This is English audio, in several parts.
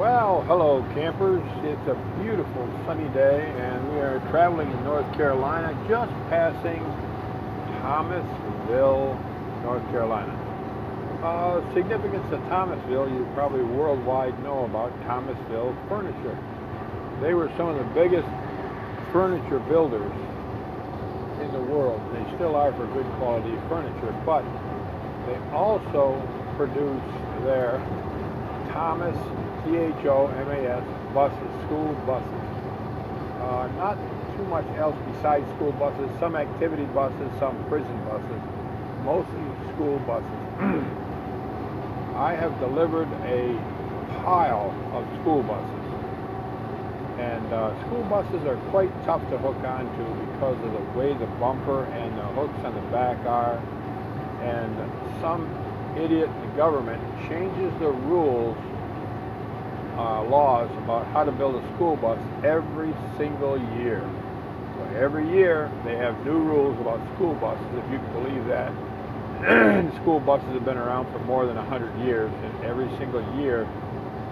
Well, hello campers. It's a beautiful sunny day and we are traveling in North Carolina, just passing Thomasville, North Carolina. Significance of Thomasville, you probably worldwide know about Thomasville Furniture. They were some of the biggest furniture builders in the world. They still are for good quality furniture, but they also produce their Thomas, Thomas buses, school buses. Not too much else besides school buses, some activity buses, some prison buses, mostly school buses. I have delivered a pile of school buses. And school buses are quite tough to hook onto because of the way the bumper and the hooks on the back are. And some idiot in the government changes the rules, laws about how to build a school bus every single year. So every year they have new rules about school buses, if you can believe that. School buses have been around for more than 100 years, and every single year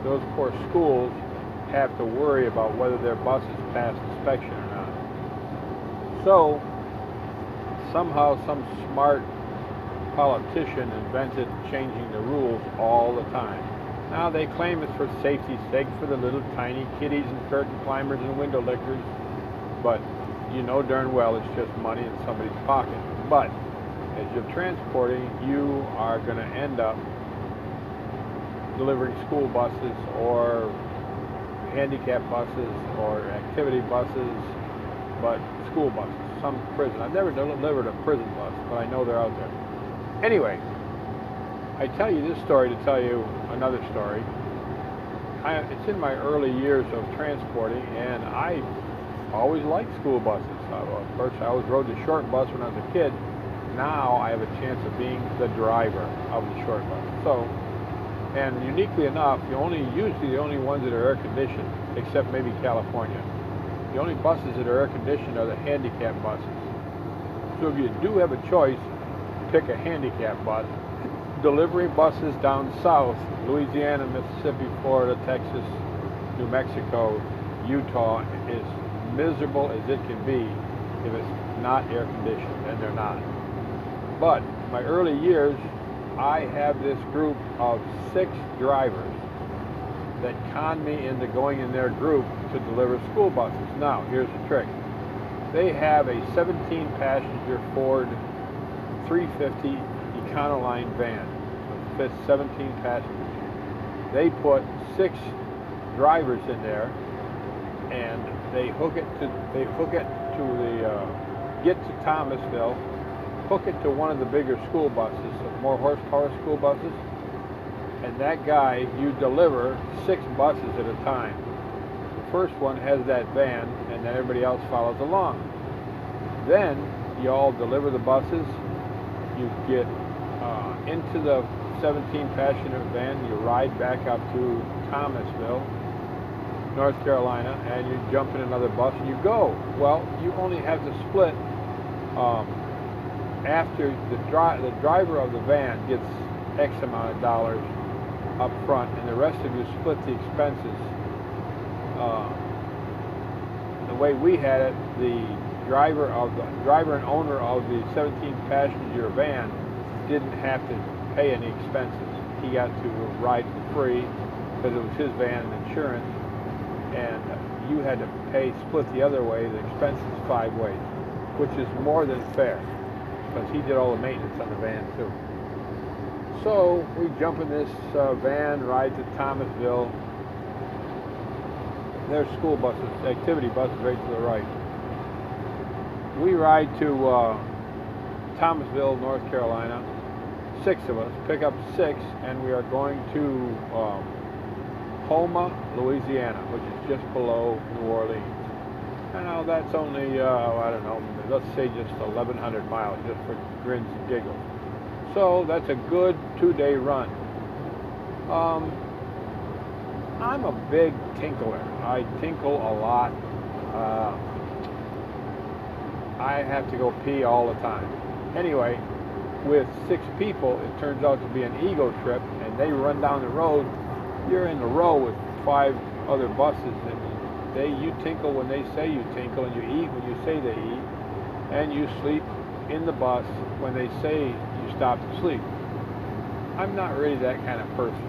those poor schools have to worry about whether their buses pass inspection or not. So somehow some smart politician invented changing the rules all the time. Now they claim it's for safety's sake, for the little tiny kiddies and curtain climbers and window lickers, but you know darn well it's just money in somebody's pocket. But as you're transporting, you are going to end up delivering school buses or handicap buses or activity buses, but school buses, some prison. I've never delivered a prison bus, but I know they're out there. Anyway, I tell you this story to tell you another story. It's in my early years of transporting, and I always liked school buses. First, I always rode the short bus when I was a kid. Now I have a chance of being the driver of the short bus. So, and uniquely enough, usually the only ones that are air conditioned, except maybe California. The only buses that are air conditioned are the handicap buses. So if you do have a choice, pick a handicap bus. Delivery buses down south, Louisiana, Mississippi, Florida, Texas, New Mexico, Utah, is miserable as it can be if it's not air conditioned, and they're not. But in my early years, I have this group of 6 drivers that con me into going in their group to deliver school buses. Now, here's the trick. They have a 17-passenger Ford 350 Econoline van. So it fits 17 passengers. They put 6 drivers in there, and they hook it to get to Thomasville, hook it to one of the bigger school buses, more horsepower school buses, and that guy, you deliver 6 buses at a time. The first one has that van, and then everybody else follows along. Then you all deliver the buses, you get into the 17-passenger van, you ride back up to Thomasville, North Carolina, and you jump in another bus and you go. Well, you only have to split after the driver of the van gets X amount of dollars up front, and the rest of you split the expenses. The way we had it, the driver and owner of the 17-passenger van didn't have to pay any expenses. He got to ride for free because it was his van and insurance, and you had to split the other way, the expenses 5 ways, which is more than fair because he did all the maintenance on the van too. So we jump in this van, ride to Thomasville. There's school buses, activity buses right to the right. We ride to Thomasville, North Carolina. 6 of us, pick up 6, and we are going to Houma, Louisiana, which is just below New Orleans. And now that's only, I don't know, let's say just 1,100 miles, just for grins and giggles. So that's a good 2-day run. I'm a big tinkler. I tinkle a lot. I have to go pee all the time. Anyway, with 6 people, it turns out to be an ego trip, and they run down the road. You're in the row with 5 other buses, and you tinkle when they say you tinkle, and you eat when you say they eat, and you sleep in the bus when they say you stop to sleep. I'm not really that kind of person.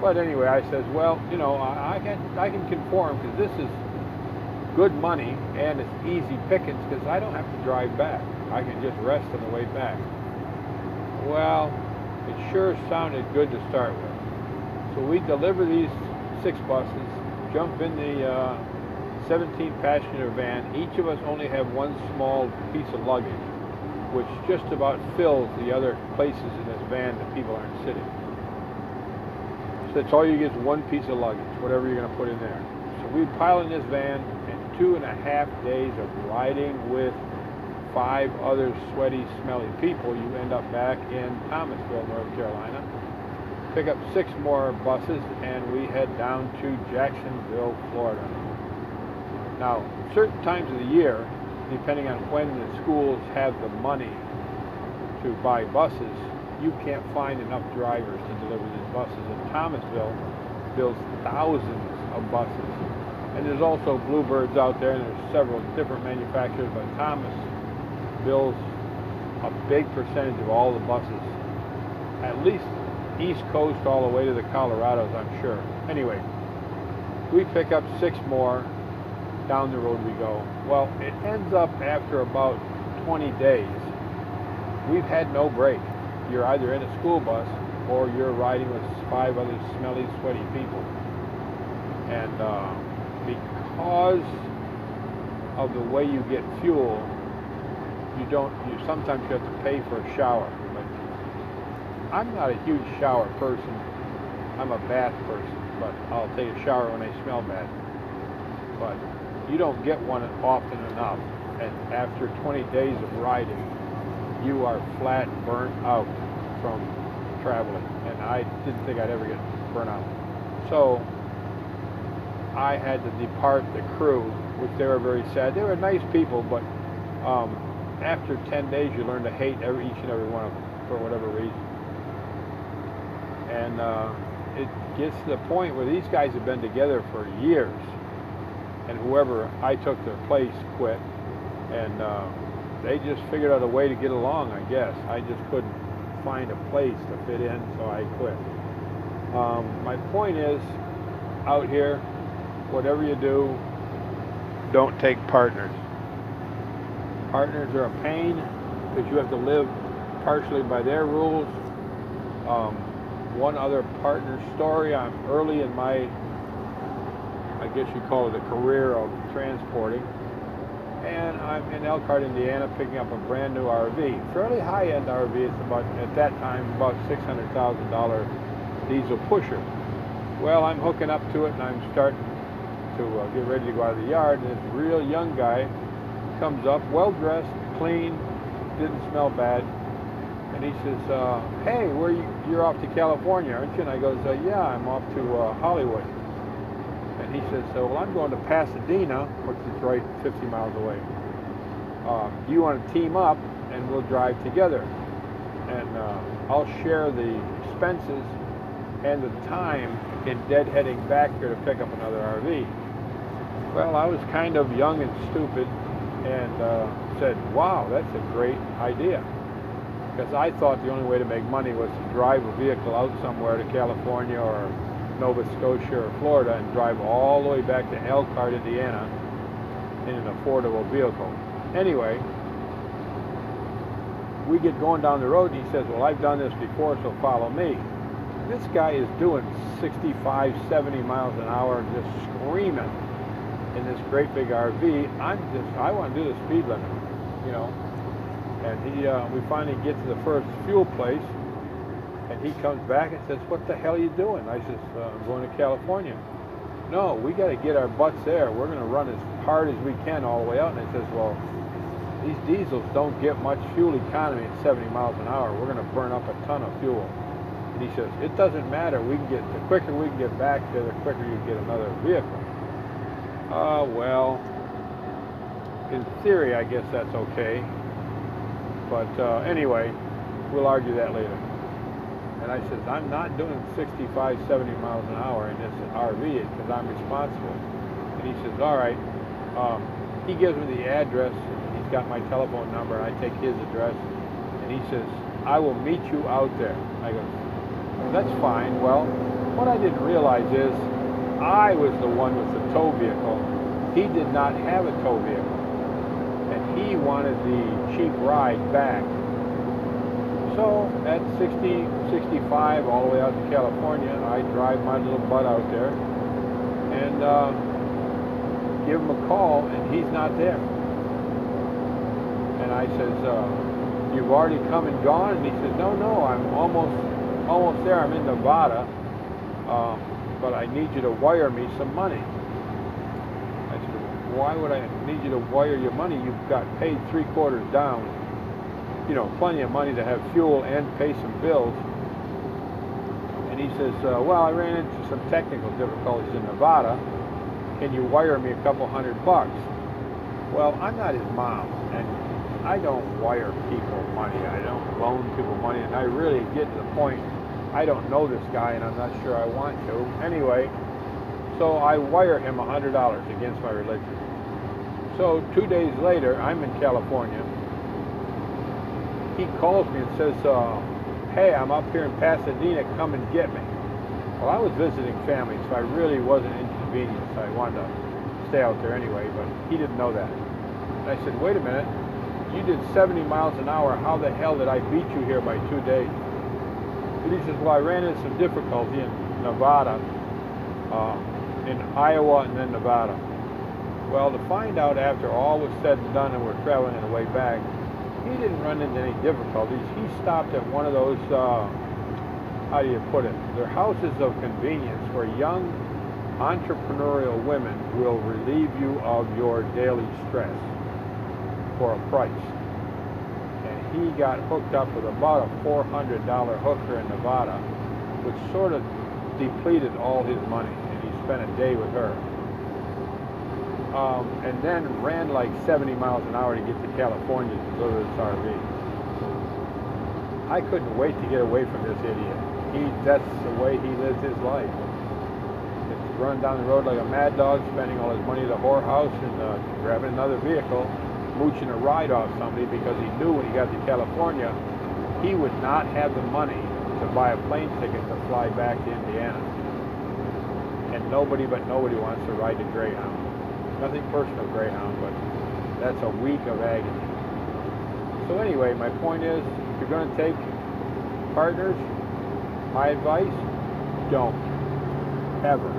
But anyway, I says, well, I can conform, because this is good money and it's easy pickings, because I don't have to drive back. I can just rest on the way back. Well, it sure sounded good to start with. So we deliver these 6 buses, jump in the 17-passenger van. Each of us only have one small piece of luggage, which just about fills the other places in this van that people aren't sitting. So that's all you get is one piece of luggage, whatever you're going to put in there. So we pile in this van, and 2.5 days of riding with 5 other sweaty, smelly people, you end up back in Thomasville, North Carolina. Pick up 6 more buses, and we head down to Jacksonville, Florida. Now, certain times of the year, depending on when the schools have the money to buy buses, you can't find enough drivers to deliver these buses. And Thomasville builds thousands of buses. And there's also Bluebirds out there, and there's several different manufacturers, but Thomas builds a big percentage of all the buses, at least East Coast all the way to the Colorados, I'm sure. Anyway, we pick up 6 more. Down the road we go. Well, it ends up after about 20 days, we've had no break. You're either in a school bus or you're riding with 5 other smelly, sweaty people. And because of the way you get fuel, you sometimes you have to pay for a shower. But I'm not a huge shower person. I'm a bath person, but I'll take a shower when I smell bad. But you don't get one often enough, and after 20 days of riding, you are flat burnt out from traveling, and I didn't think I'd ever get burnt out. So I had to depart the crew, which they were very sad. They were nice people, but after 10 days, you learn to hate each and every one of them for whatever reason. And it gets to the point where these guys have been together for years, and whoever I took their place quit, and they just figured out a way to get along, I guess. I just couldn't find a place to fit in, so I quit. My point is, out here, whatever you do, don't take partners. Partners are a pain, because you have to live partially by their rules. One other partner story, I'm early in my, I guess you call it a career of transporting, and I'm in Elkhart, Indiana, picking up a brand new RV, fairly high-end RV. It's about, at that time, about $600,000 diesel pusher. Well, I'm hooking up to it, and I'm starting to get ready to go out of the yard, and this real young guy comes up, well-dressed, clean, didn't smell bad, and he says, hey, you're off to California, aren't you? And I goes, yeah, I'm off to Hollywood. And he says, well, I'm going to Pasadena, which is right 50 miles away. Do you want to team up, and we'll drive together? And I'll share the expenses and the time in deadheading back here to pick up another RV. Well, I was kind of young and stupid, and said, wow, that's a great idea. Because I thought the only way to make money was to drive a vehicle out somewhere to California or Nova Scotia or Florida and drive all the way back to Elkhart, Indiana in an affordable vehicle. Anyway, we get going down the road, and he says, well, I've done this before, so follow me. This guy is doing 65, 70 miles an hour, just screaming in this great big RV. I want to do the speed limit, you know. And we finally get to the first fuel place, and he comes back and says, what the hell are you doing? I says, I'm going to California. No, we got to get our butts there. We're going to run as hard as we can all the way out. And I says, well, these diesels don't get much fuel economy at 70 miles an hour. We're going to burn up a ton of fuel. And he says, it doesn't matter. The quicker we can get back there, the quicker you get another vehicle. Well, in theory, I guess that's okay. But anyway, we'll argue that later. And I says, I'm not doing 65, 70 miles an hour in this RV because I'm responsible. And he says, all right. He gives me the address. He's got my telephone number, and I take his address. And he says, I will meet you out there. I go, that's fine. Well, what I didn't realize is I was the one with the tow vehicle. He did not have a tow vehicle. And he wanted the cheap ride back. So at 60, 65, all the way out to California, I drive my little butt out there and give him a call, and he's not there. And I says, you've already come and gone? And he says, no, I'm almost there. I'm in Nevada, but I need you to wire me some money. I said, why would I need you to wire your money? You've got paid 3/4 down. You know, plenty of money to have fuel and pay some bills. And he says, well, I ran into some technical difficulties in Nevada. Can you wire me a couple $100? Well, I'm not his mom, and I don't wire people money. I don't loan people money, and I really get to the point, I don't know this guy, and I'm not sure I want to. Anyway, so I wire him $100 against my religion. So 2 days later, I'm in California. He calls me and says, hey, I'm up here in Pasadena, come and get me. Well, I was visiting family, so I really wasn't inconvenienced. I wanted to stay out there anyway, but he didn't know that. And I said, wait a minute, you did 70 miles an hour. How the hell did I beat you here by 2 days? And he says, well, I ran into some difficulty in Nevada, in Iowa, and then Nevada. Well, to find out after all was said and done and we're traveling on the way back, he didn't run into any difficulties. He stopped at one of those, how do you put it? They're houses of convenience where young entrepreneurial women will relieve you of your daily stress for a price. And he got hooked up with about a $400 hooker in Nevada, which sort of depleted all his money, and he spent a day with her. And then ran like 70 miles an hour to get to California to go to this RV. I couldn't wait to get away from this idiot. That's the way he lives his life. It's running down the road like a mad dog, spending all his money at a whorehouse and grabbing another vehicle, mooching a ride off somebody because he knew when he got to California, he would not have the money to buy a plane ticket to fly back to Indiana. And nobody wants to ride the Greyhound. Nothing personal, Greyhound, but that's a week of agony. So anyway, my point is, if you're going to take partners, my advice, don't. Ever.